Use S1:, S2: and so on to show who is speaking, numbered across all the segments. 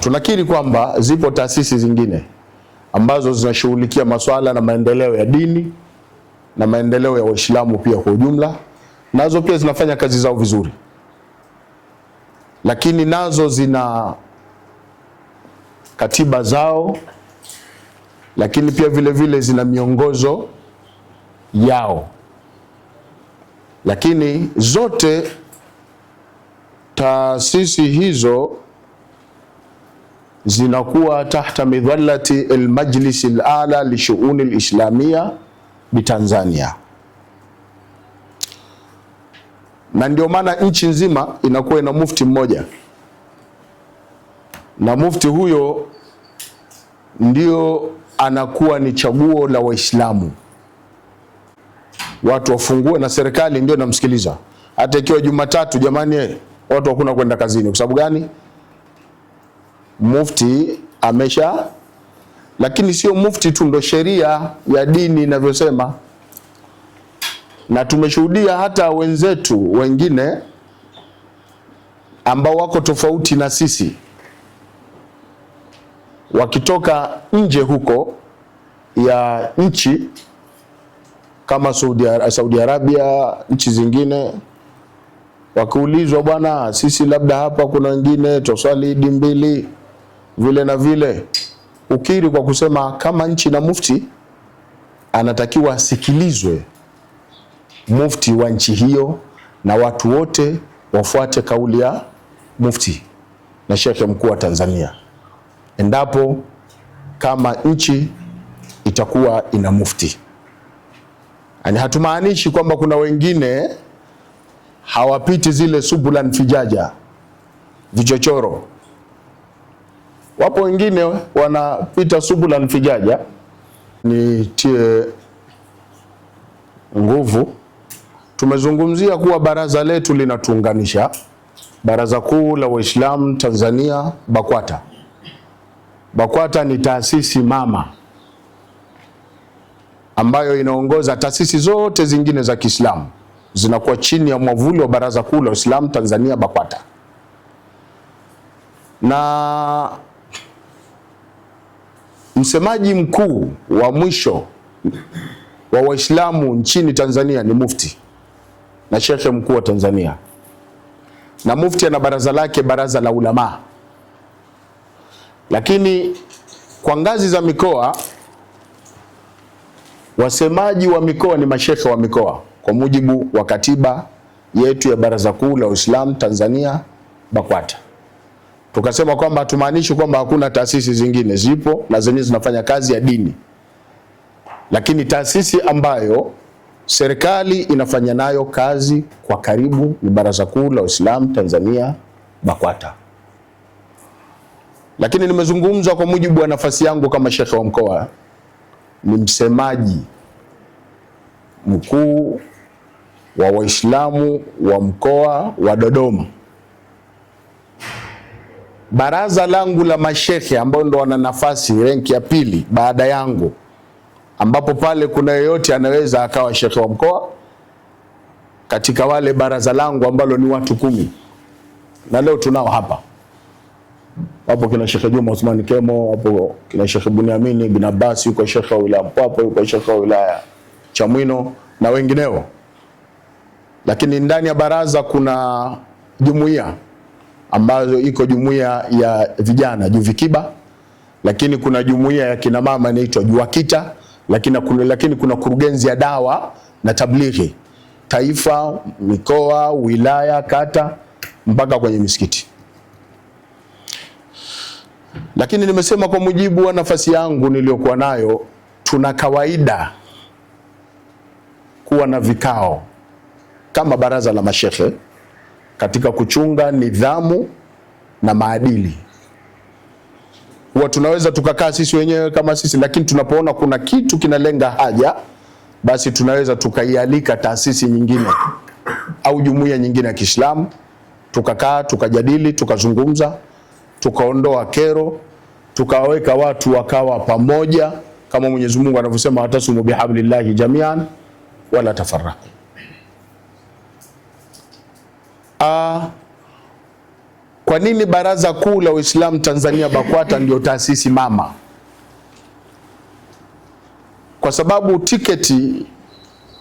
S1: Tunakiri kwamba zipo taasisi zingine ambazo zinashughulikia masuala na maendeleo ya dini na maendeleo ya Waislamu pia kwa ujumla, nazo pia zinafanya kazi zao vizuri, lakini nazo zina katiba zao, lakini pia vile vile zina miongozo yao, lakini zote taasisi hizo zinakuwa tahta midhallati al-Majlis al-A'la li Shu'un al-Islamia bitanzania, na ndio maana nchi nzima inakuwa ina mufti mmoja, na mufti huyo ndio anakuwa ni chaguo la Waislamu. Watu wafungue na serikali ndio namsikiliza. Hata ikiwa Jumatatu, jamani, watu hakuna kwenda kazini. Kwa sababu gani? Mufti amesha. Lakini sio mufti tu, ndo sheria ya dini inavyosema. Na tumeshuhudia hata wenzetu wengine ambao wako tofauti na sisi, wakitoka nje huko ya nchi kama Saudi Arabia, nchi zingine, wakiulizwa, bwana, sisi labda hapa kuna wengine tuswali Idi mbili vile na vile, ukiri kwa kusema kama nchi na mufti anatakiwa asikilizwe mufti wa nchi hiyo, na watu wote wafuate kauli ya mufti na shekhe mkuu wa Tanzania, endapo kama nchi itakuwa ina mufti. Yani hatumaanishi kwamba kuna wengine hawapiti zile subulan fijaja, vichochoro. Wapo wengine wanapita subulan fijaja. Nitie nguvu, tumezungumzia kuwa baraza letu linatuunganisha, Baraza Kuu la Waislamu Tanzania, BAKWATA. BAKWATA ni taasisi mama ambayo inaongoza taasisi zote zingine za Kiislamu, zinakuwa chini ya mwavuli wa Baraza Kuu la Waislamu Tanzania, BAKWATA. Na msemaji mkuu wa mwisho wa Waislamu nchini Tanzania ni mufti na shekhe mkuu wa Tanzania, na mufti ana baraza lake, baraza la ulama. Lakini kwa ngazi za mikoa, wasemaji wa mikoa ni mashekhe wa mikoa kwa mujibu wa katiba yetu ya Baraza Kuu la Uislamu Tanzania, BAKWATA. Tukasema kwamba hatumaanishi kwamba hakuna taasisi zingine, zipo na zenyewe zinafanya kazi ya dini, lakini taasisi ambayo serikali inafanya nayo kazi kwa karibu ni Baraza Kuu la Uislamu Tanzania, BAKWATA. Lakini nimezungumza kwa mujibu wa nafasi yangu kama shekhe wa mkoa, ni msemaji mkuu wa Waislamu wa mkoa wa Dodoma. Baraza langu la mashekhe ambao ndo wana nafasi renki ya pili baada yangu, ambapo pale kuna yeyote anaweza akawa shekhe wa mkoa katika wale baraza langu ambalo ni watu 10. Na leo tunao hapa. Wapo kina Sheikh Juma Uthman Kemo, wapo kina Sheikh Bunyamini bin Abbas, yuko Sheikh wa wilaya Mpwapwa, yuko Sheikh wa wilaya Chamwino na wengineo. Lakini ndani ya baraza kuna jumuiya ambazo iko jumuiya ya vijana Juvikiba, lakini kuna jumuiya ya kina mama inaitwa Juakita, lakini kuna kurugenzi ya dawa na tablighi taifa, mikoa, wilaya, kata mpaka kwenye misikiti. Lakini nimesema kwa mujibu wa nafasi yangu niliyokuwa nayo, tuna kawaida kuwa na vikao kama baraza la mashekhe katika kuchunga nidhamu na maadili. Huwa tunaweza tukakaa sisi wenyewe kama sisi, lakini tunapoona kuna kitu kinalenga haja, basi tunaweza tukaialika taasisi nyingine au jumuiya nyingine ya Kiislamu, tukakaa, tukajadili, tukazungumza, tukaondoa kero, tukaweka watu wakawa pamoja kama Mwenyezi Mungu anavyosema, watasumu bihablillahi jamian wala tafarraqu. Kwa Kwa nini Baraza Kuu la Uislamu Tanzania BAKWATA ndio taasisi mama? Kwa sababu tiketi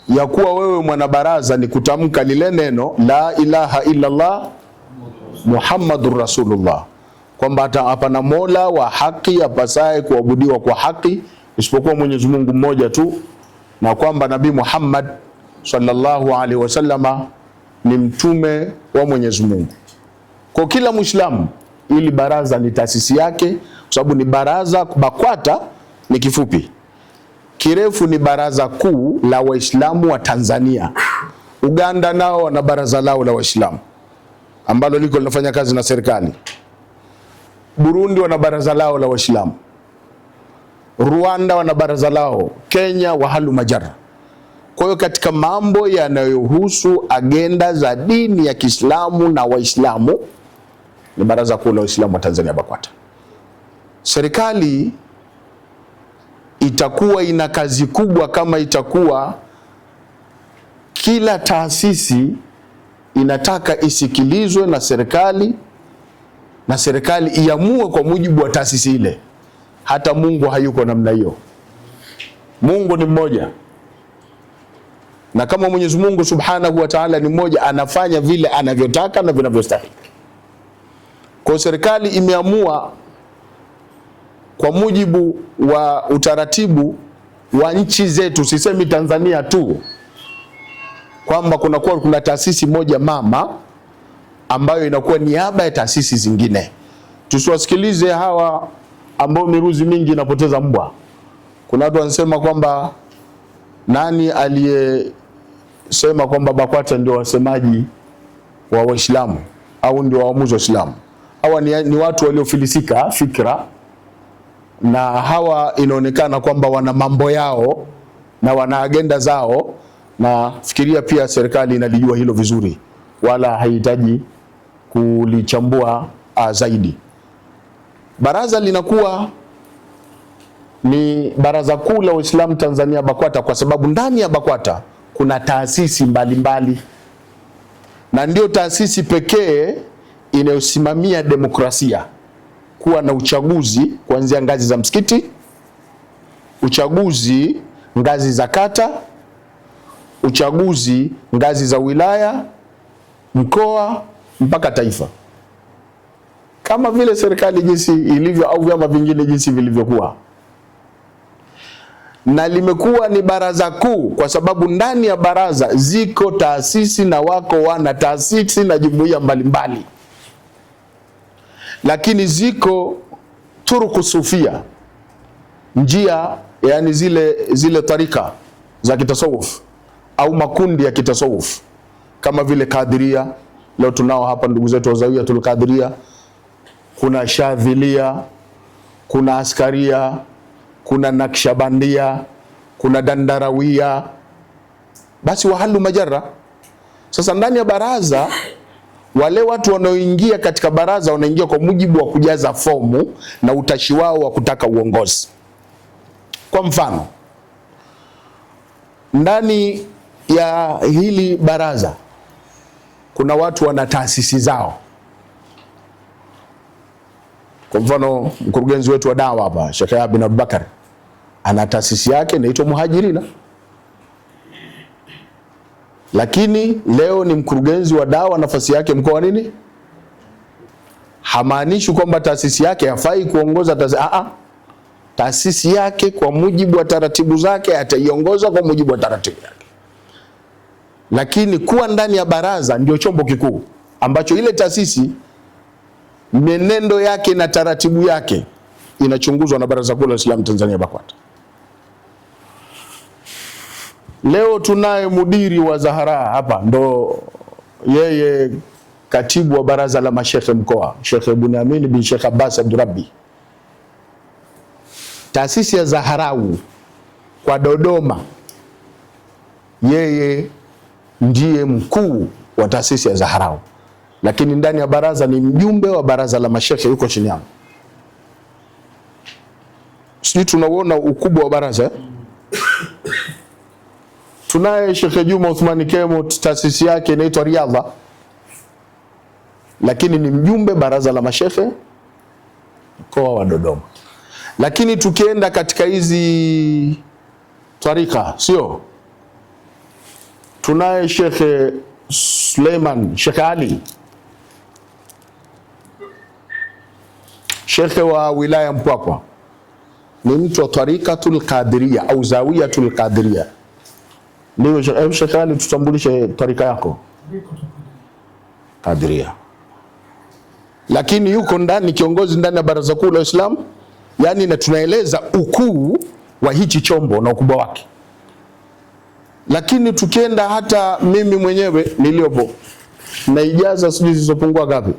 S1: ya kuwa wewe mwanabaraza ni kutamka lile neno la ilaha illallah Muhammadur Rasulullah, kwamba hapana mola wa haki apasaye kuabudiwa kwa haki isipokuwa Mwenyezi Mungu mmoja tu, na kwamba Nabii Muhammad sallallahu alaihi wasallama ni mtume wa Mwenyezi Mungu. Kwa kila Muislamu, ili baraza ni taasisi yake, kwa sababu ni baraza. BAKWATA ni kifupi, kirefu ni Baraza Kuu la Waislamu wa Tanzania. Uganda nao wana baraza lao la Waislamu ambalo liko linafanya kazi na serikali. Burundi wana baraza lao la Waislamu. Rwanda wana baraza lao. Kenya wahalu majara. Kwa hiyo katika mambo yanayohusu agenda za dini ya Kiislamu na Waislamu ni Baraza Kuu la Waislamu wa Tanzania BAKWATA. Serikali itakuwa ina kazi kubwa kama itakuwa kila taasisi inataka isikilizwe na serikali iamue kwa mujibu wa taasisi ile. Hata Mungu hayuko namna hiyo. Mungu ni mmoja, na kama Mwenyezi Mungu Subhanahu wa Ta'ala ni mmoja, anafanya vile anavyotaka na vinavyostahili. Kwa serikali imeamua kwa mujibu wa utaratibu wa nchi zetu, sisemi Tanzania tu, kwamba kuna taasisi moja mama ambayo inakuwa niaba ya taasisi zingine. Tusiwasikilize hawa ambao miruzi mingi inapoteza mbwa. Kuna watu wanasema kwamba nani aliyesema kwamba BAKWATA ndio wasemaji wa Waislamu au ndio waamuzi wa Uislamu. Hawa ni watu waliofilisika fikra, na hawa inaonekana kwamba wana mambo yao na wana agenda zao, na fikiria pia serikali inalijua hilo vizuri, wala haihitaji kulichambua zaidi. Baraza linakuwa ni Baraza Kuu la Uislamu Tanzania BAKWATA kwa sababu ndani ya BAKWATA kuna taasisi mbalimbali, na ndio taasisi pekee inayosimamia demokrasia, kuwa na uchaguzi kuanzia ngazi za msikiti, uchaguzi ngazi za kata, uchaguzi ngazi za wilaya, mkoa mpaka taifa, kama vile serikali jinsi ilivyo au vyama vingine jinsi vilivyokuwa. Na limekuwa ni baraza kuu kwa sababu ndani ya baraza ziko taasisi na wako wana taasisi na jumuiya mbalimbali, lakini ziko turuku sufia, njia yani zile tarika za kitasawuf au makundi ya kitasawuf kama vile Kadiria. Leo tunao hapa ndugu zetu wa Zawiyatul Kadiria, kuna Shadhilia, kuna Askaria, kuna Nakshabandia, kuna Dandarawia, basi wahalu majara. Sasa ndani ya baraza, wale watu wanaoingia katika baraza wanaingia kwa mujibu wa kujaza fomu na utashi wao wa kutaka uongozi. Kwa mfano, ndani ya hili baraza kuna watu wana taasisi zao. Kwa mfano, mkurugenzi wetu wa dawa hapa Sheikh Yahya bin Abubakar ana taasisi yake inaitwa Muhajirina, lakini leo ni mkurugenzi wa dawa, nafasi yake mkoa nini? Hamaanishi kwamba taasisi yake hafai kuongoza taasisi yake kwa mujibu wa taratibu zake ataiongoza kwa mujibu wa taratibu yake. Lakini kuwa ndani ya baraza ndio chombo kikuu ambacho ile taasisi menendo yake na taratibu yake inachunguzwa na Baraza Kuu la Uislamu Tanzania BAKWATA. Leo tunaye mudiri wa Zahara hapa, ndo yeye katibu wa baraza la mashekhe mkoa, Sheikh Bunyamini bin Sheikh Abbas Abdurabbi. Taasisi ya Zaharau kwa Dodoma, yeye ndiye mkuu wa taasisi ya Zaharau, lakini ndani ya baraza ni mjumbe wa baraza la mashekhe, yuko chini yangu. Sisi tunaona ukubwa wa baraza. Tunaye Sheikh Juma Uthmani Kemo, taasisi yake inaitwa Riyadha, lakini ni mjumbe baraza la mashehe mkoa wa Dodoma. Lakini tukienda katika hizi tarika, sio, tunaye Sheikh Suleiman Sheikh Ali, Sheikh wa wilaya Mpwapwa, ni mtu wa tarikatul Qadiria au zawiyatul Qadiria. Ndio Sheikh Ali, tutambulishe tarika yako. Qadiria. Lakini yuko ndani, kiongozi ndani ya baraza kuu la Uislamu, yani, na tunaeleza ukuu wa hichi chombo na ukubwa wake. Lakini tukienda hata mimi mwenyewe niliopo na ijaza sijui zilizopungua ngapi,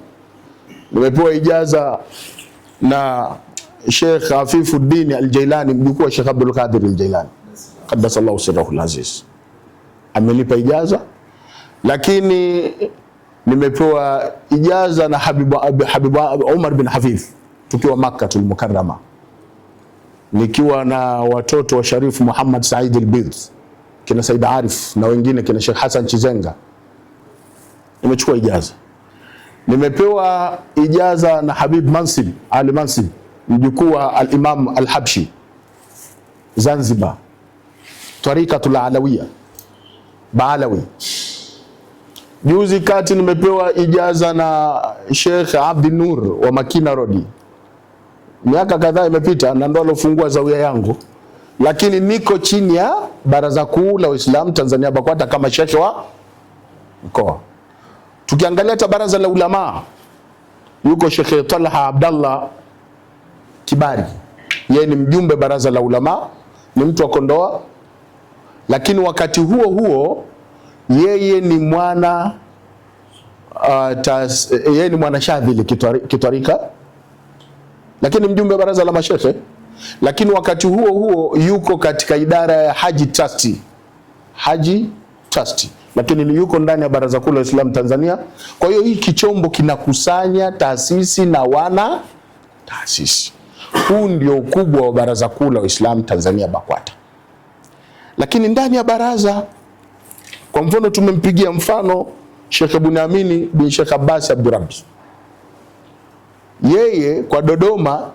S1: nimepewa ijaza na Sheikh Afifuddin Al-Jailani, mjukuu wa Sheikh Abdul Qadir Al-Jailani qaddasallahu sirrahu al-aziz, amenipa ijaza. Lakini nimepewa ijaza na Habibu Umar bin Hafidh tukiwa Makkatul Mukarrama, nikiwa na watoto wa Sharifu Muhammad Said al-Bidh, kina Said Arif na wengine, kina Sheikh Hassan Chizenga, nimechukua ijaza. Nimepewa ijaza na Habib Mansib Ali Mansib, mjukuu wa al-Imam al-Habshi Zanzibar, tarikatul Alawiya Baalawi. Juzi kati nimepewa ijaza na Sheikh Abdi Nur wa Makina Road, miaka kadhaa imepita, na ndo alofungua zawia yangu, lakini niko chini ya baraza kuu la Uislamu Tanzania BAKWATA kama shekhe wa mkoa. Tukiangalia hata baraza la ulama, yuko Sheikh Talha Abdallah Kibari, yeye ni mjumbe baraza la ulama, ni mtu wa Kondoa, lakini wakati huo huo yeye ni mwana yeye ni mwana shadhili kitwarika, lakini mjumbe baraza la mashehe. Lakini wakati huo huo yuko katika idara ya Haji Trust, lakini yuko ndani ya baraza kuu la Uislamu Tanzania. Kwa hiyo hii kichombo kinakusanya taasisi na wana taasisi. Huu ndio ukubwa wa baraza kuu la Uislamu Tanzania BAKWATA. Lakini ndani ya baraza, kwa mfano, tumempigia mfano Sheikh Bunyamini bin Sheikh Abbas Abdurabbi. Yeye kwa Dodoma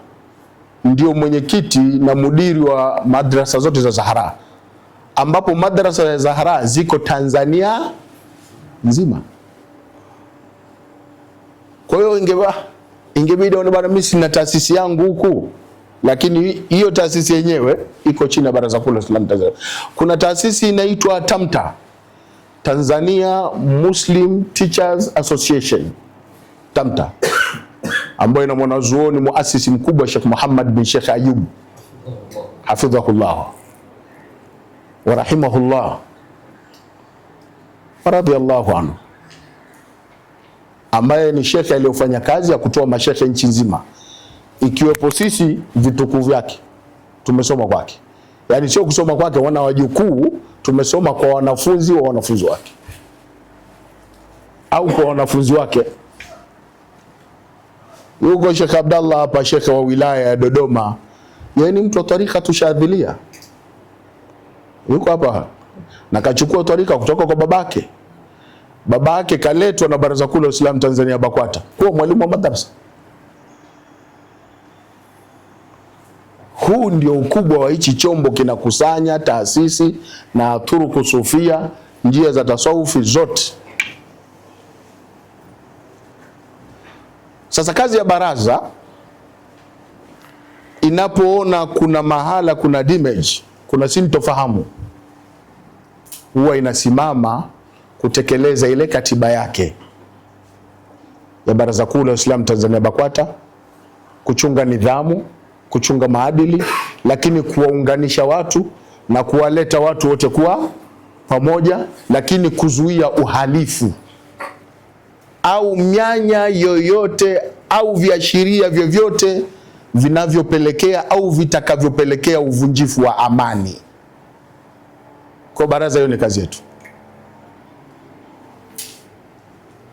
S1: ndio mwenyekiti na mudiri wa madrasa zote za Zahara, ambapo madrasa za Zahara ziko Tanzania nzima. Kwa hiyo ingebidi bwana, mimi sina taasisi yangu huku, lakini hiyo taasisi yenyewe iko chini ya baraza kuu la Uislamu Tanzania. Kuna taasisi inaitwa TAMTA, Tanzania Muslim Teachers Association, TAMTA, ambayo ina mwanazuoni muasisi mkubwa Sheikh Muhammad bin Sheikh Ayub hafidhahullah wa rahimahullah wa radiyallahu anhu, ambaye ni shekhe aliyofanya kazi ya kutoa mashekhe nchi nzima, ikiwepo sisi vitukuu vyake tumesoma kwake. Yani sio kusoma kwake wana wajukuu, tumesoma kwa wanafunzi wa wanafunzi wake au kwa wanafunzi wake. Yuko Sheikh Abdallah hapa, shekhe wa wilaya ya Dodoma, yeye ni mtu wa tarika tushadhilia, yuko hapa na kachukua tarika kutoka kwa babake. Babake kaletwa na baraza kuu la Uislamu Tanzania BAKWATA kuwa mwalimu wa madrasa. Huu ndio ukubwa wa hichi chombo, kinakusanya taasisi na turuku sufia, njia za tasawufi zote. Sasa kazi ya baraza inapoona kuna mahala kuna damage, kuna sintofahamu, huwa inasimama kutekeleza ile katiba yake ya baraza kuu la Uislamu Tanzania BAKWATA, kuchunga nidhamu, kuchunga maadili, lakini kuwaunganisha watu na kuwaleta watu wote kuwa pamoja, lakini kuzuia uhalifu au mianya yoyote au viashiria vyovyote vinavyopelekea au vitakavyopelekea uvunjifu wa amani. Kwa baraza, hiyo ni kazi yetu.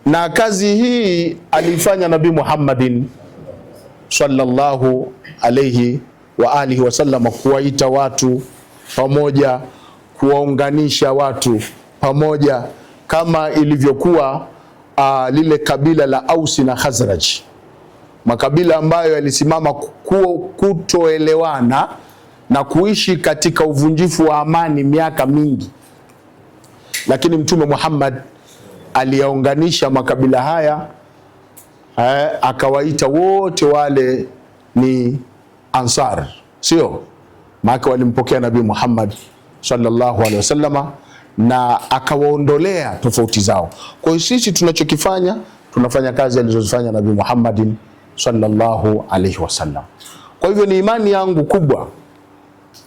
S1: Na kazi hii alifanya Nabii Muhammadin sallallahu alayhi wa alihi wasallam, kuwaita watu pamoja, kuwaunganisha watu pamoja, kama ilivyokuwa lile kabila la Ausi na Khazraj, makabila ambayo yalisimama kutoelewana na kuishi katika uvunjifu wa amani miaka mingi, lakini Mtume Muhammad aliyaunganisha makabila haya, akawaita wote wale ni Ansar, sio? Maana walimpokea Nabii Muhammad sallallahu alaihi wasallama na akawaondolea tofauti zao. Kwa hiyo sisi tunachokifanya, tunafanya kazi alizozifanya Nabii Muhammad sallallahu alaihi wasallam. Kwa hivyo ni imani yangu kubwa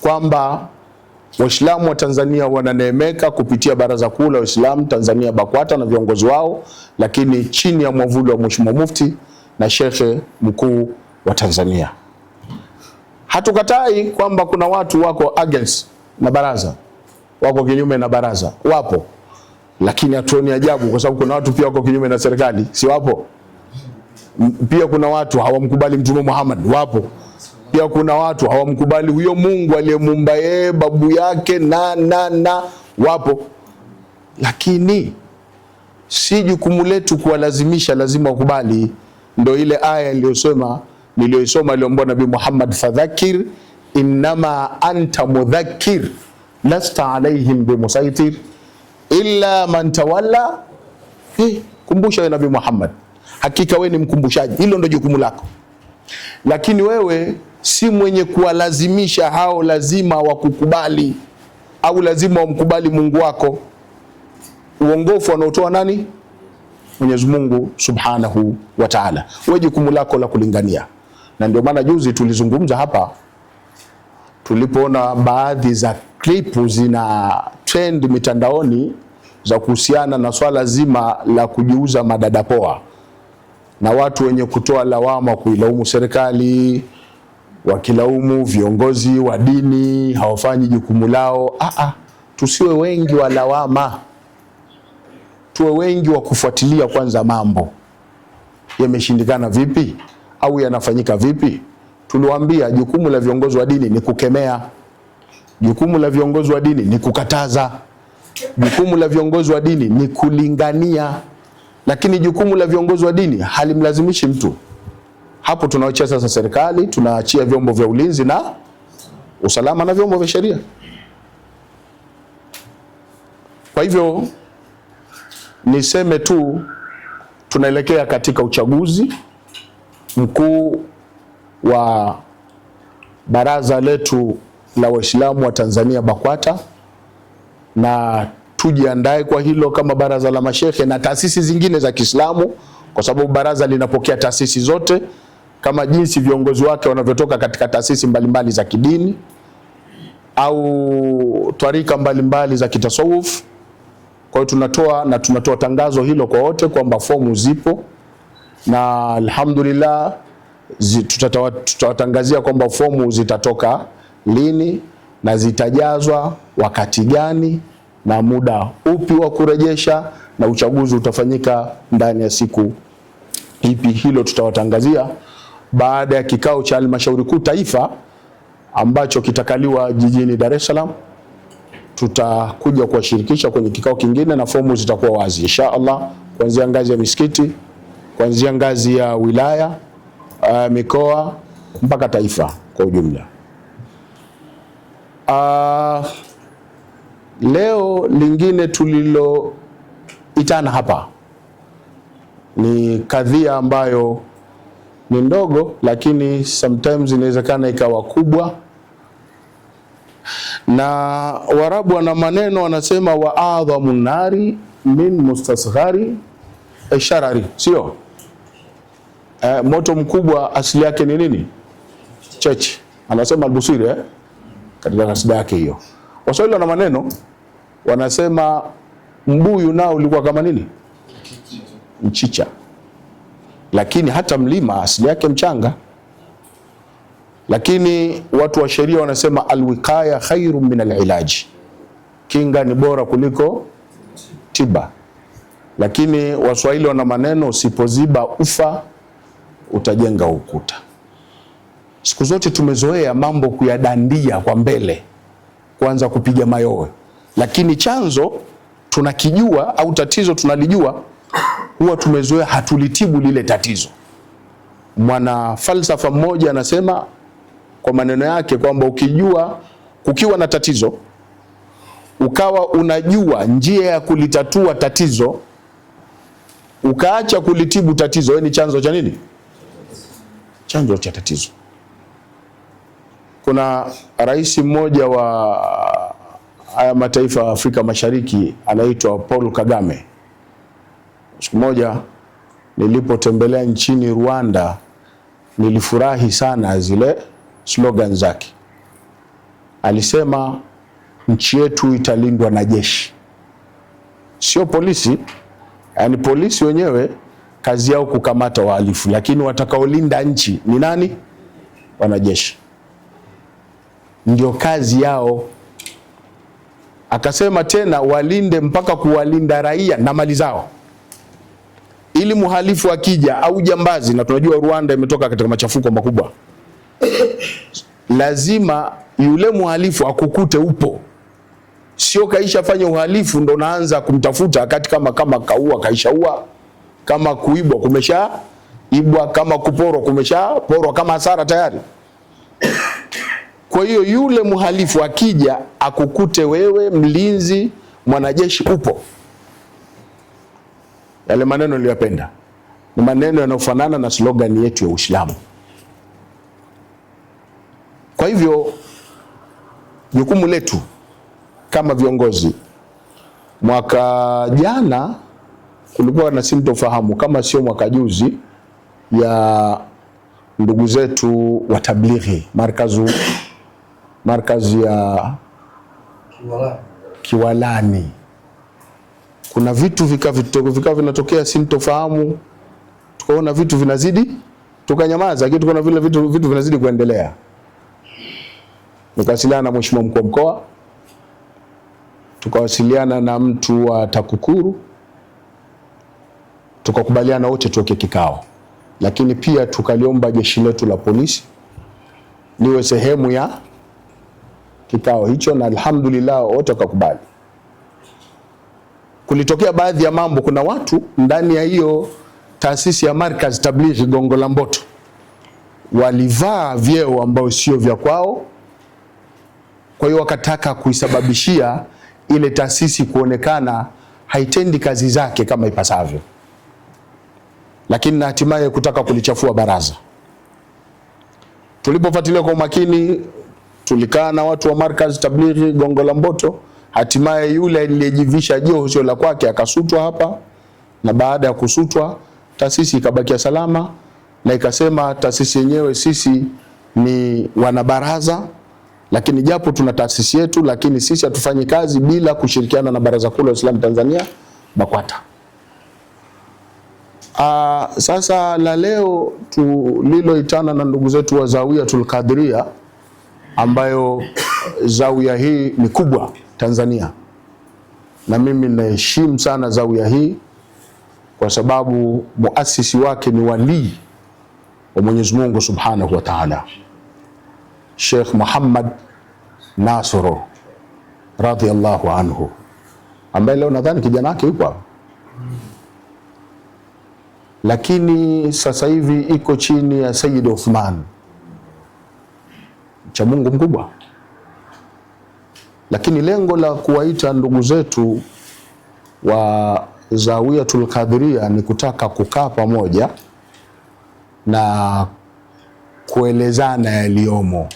S1: kwamba Waislamu wa Tanzania wananeemeka kupitia Baraza Kuu la Waislamu Tanzania BAKWATA na viongozi wao, lakini chini ya mwavuli wa Mheshimiwa Mufti na Shekhe Mkuu wa Tanzania. Hatukatai kwamba kuna watu wako against na baraza, wako kinyume na baraza, wapo. Lakini hatuoni ajabu kwa sababu kuna watu pia wako kinyume na serikali, si wapo? Pia kuna watu hawamkubali Mtume Muhammad, wapo. Pia kuna watu hawamkubali huyo Mungu aliyemuumba yeye, babu yake na wapo. Lakini si jukumu letu kuwalazimisha lazima wakubali. Ndio ile aya niliyoisoma aliyoomba Nabii Muhammad, fadhakir innama anta mudhakkir lasta alaihim bimusaitir illa man tawalla. Kumbusha wewe Nabii Muhammad, hakika wewe ni mkumbushaji, hilo ndio jukumu lako. Lakini wewe si mwenye kuwalazimisha hao lazima wakukubali au lazima wamkubali Mungu wako. Uongofu anaotoa nani? Mwenyezi Mungu Subhanahu wa Ta'ala. Wewe jukumu lako la kulingania. Na ndio maana juzi tulizungumza hapa tulipoona baadhi za klipu zina trend mitandaoni za kuhusiana na swala zima la kujiuza madada poa, na watu wenye kutoa lawama kuilaumu serikali, wakilaumu viongozi wa dini hawafanyi jukumu lao. Tusiwe wengi wa lawama, tuwe wengi wa kufuatilia kwanza mambo yameshindikana vipi au yanafanyika vipi. Tuliwaambia jukumu la viongozi wa dini ni kukemea, jukumu la viongozi wa dini ni kukataza, jukumu la viongozi wa dini ni kulingania, lakini jukumu la viongozi wa dini halimlazimishi mtu. Hapo tunaachia sasa serikali, tunaachia vyombo vya ulinzi na usalama na vyombo vya sheria. Kwa hivyo niseme tu tunaelekea katika uchaguzi mkuu wa baraza letu la Waislamu wa Tanzania BAKWATA, na tujiandae kwa hilo kama baraza la mashehe na taasisi zingine za Kiislamu, kwa sababu baraza linapokea taasisi zote kama jinsi viongozi wake wanavyotoka katika taasisi mbalimbali za kidini au tarika mbalimbali za kitasawuf. Kwa hiyo tunatoa tangazo hilo kwa wote kwamba fomu zipo, na alhamdulillah tutawatangazia kwamba fomu zitatoka lini na zitajazwa wakati gani na muda upi wa kurejesha, na uchaguzi utafanyika ndani ya siku ipi. Hilo tutawatangazia baada ya kikao cha halmashauri kuu taifa ambacho kitakaliwa jijini Dar es Salaam. Tutakuja kuwashirikisha kwenye kikao kingine na fomu zitakuwa wazi insha Allah, kuanzia ngazi ya misikiti, kuanzia ngazi ya wilaya, mikoa mpaka taifa kwa ujumla. Leo lingine tuliloitana hapa ni kadhia ambayo ni ndogo, lakini sometimes inawezekana ikawa kubwa. Na Waarabu wana maneno wanasema wa adhamu nari min mustasghari sharari, sio? Moto mkubwa asili yake ni nini? Cheche. Anasema Al-Busiri katika kasida yake hiyo. Waswahili wana maneno wanasema mbuyu nao ulikuwa kama nini? Mchicha. Lakini hata mlima asili yake mchanga. Lakini watu wa sheria wanasema alwiqaya khairu min alilaji, kinga ni bora kuliko tiba. Lakini Waswahili wana maneno usipoziba ufa utajenga ukuta. Siku zote tumezoea mambo kuyadandia kwa mbele, kuanza kupiga mayowe, lakini chanzo tunakijua au tatizo tunalijua. huwa tumezoea hatulitibu lile tatizo. Mwana falsafa mmoja anasema kwa maneno yake kwamba kukiwa na tatizo ukawa unajua njia ya kulitatua tatizo, ukaacha kulitibu tatizo, wewe ni chanzo cha nini? Chanzo cha tatizo. Kuna rais mmoja wa haya mataifa ya Afrika Mashariki anaitwa Paul Kagame. Siku moja nilipotembelea nchini Rwanda, nilifurahi sana zile slogan zake. Alisema nchi yetu italindwa na jeshi, sio polisi. Yani polisi wenyewe kazi yao kukamata wahalifu, lakini watakaolinda nchi ni nani? Wanajeshi, ndio kazi yao. Akasema tena walinde mpaka kuwalinda raia na mali zao, ili muhalifu akija au jambazi, na tunajua Rwanda imetoka katika machafuko makubwa, lazima yule muhalifu akukute upo, sio kaisha fanya uhalifu ndo naanza kumtafuta wakati kama kaua kaishaua, kama kuibwa kumesha ibwa, kama kuporwa kumesha porwa, kama hasara tayari. Kwa hiyo yule muhalifu akija akukute wewe mlinzi mwanajeshi upo. Yale maneno niliyopenda ni maneno yanayofanana na slogan yetu ya Uislamu. Kwa hivyo jukumu letu kama viongozi, mwaka jana kulikuwa na sintofahamu kama sio mwaka juzi ya ndugu zetu wa tablighi markazi ya Kiwalani. Kuna vitu vikawa vinatokea sintofahamu, tukaona vitu vinazidi, tukanyamaza, lakini tukaona vile vitu vinazidi kuendelea. Nikawasiliana na mheshimiwa mkuu wa mkoa, tukawasiliana na mtu wa TAKUKURU, tukakubaliana wote tuweke kikao, lakini pia tukaliomba jeshi letu la polisi liwe sehemu ya kikao hicho, na alhamdulillah wote wakakubali. Kulitokea baadhi ya mambo, kuna watu ndani ya hiyo taasisi ya Markaz Tablighi Gongo la Mboto walivaa vyeo ambao sio vya kwao. Kwa hiyo wakataka kuisababishia ile taasisi kuonekana haitendi kazi zake kama ipasavyo, lakini na hatimaye kutaka kulichafua baraza. Tulipofuatilia kwa umakini, tulikaa na watu wa Markaz Tablighi Gongo la Mboto, hatimaye yule aliyejivisha joho sio la kwake akasutwa hapa, na baada ya kusutwa taasisi ikabakia salama, na ikasema taasisi yenyewe sisi ni wanabaraza, lakini japo tuna taasisi yetu, lakini sisi hatufanyi kazi bila kushirikiana na Baraza Kuu la Uislamu Tanzania, BAKWATA. Sasa la leo tuliloitana na ndugu zetu wa Zawiyatul Qadiria, ambayo zawia hii ni kubwa Tanzania, na mimi naheshimu sana zawia hii kwa sababu muasisi wake ni wali wa Mwenyezi Mungu Subhanahu wa Ta'ala, Sheikh Muhammad Nasoro radhiyallahu anhu, ambaye leo nadhani kijana wake yupo hapa, lakini sasa hivi iko chini ya Sayyid Uthman, cha Mungu mkubwa. Lakini lengo la kuwaita ndugu zetu wa Zawiyatul Qadiria ni kutaka kukaa pamoja na kuelezana yaliyomo.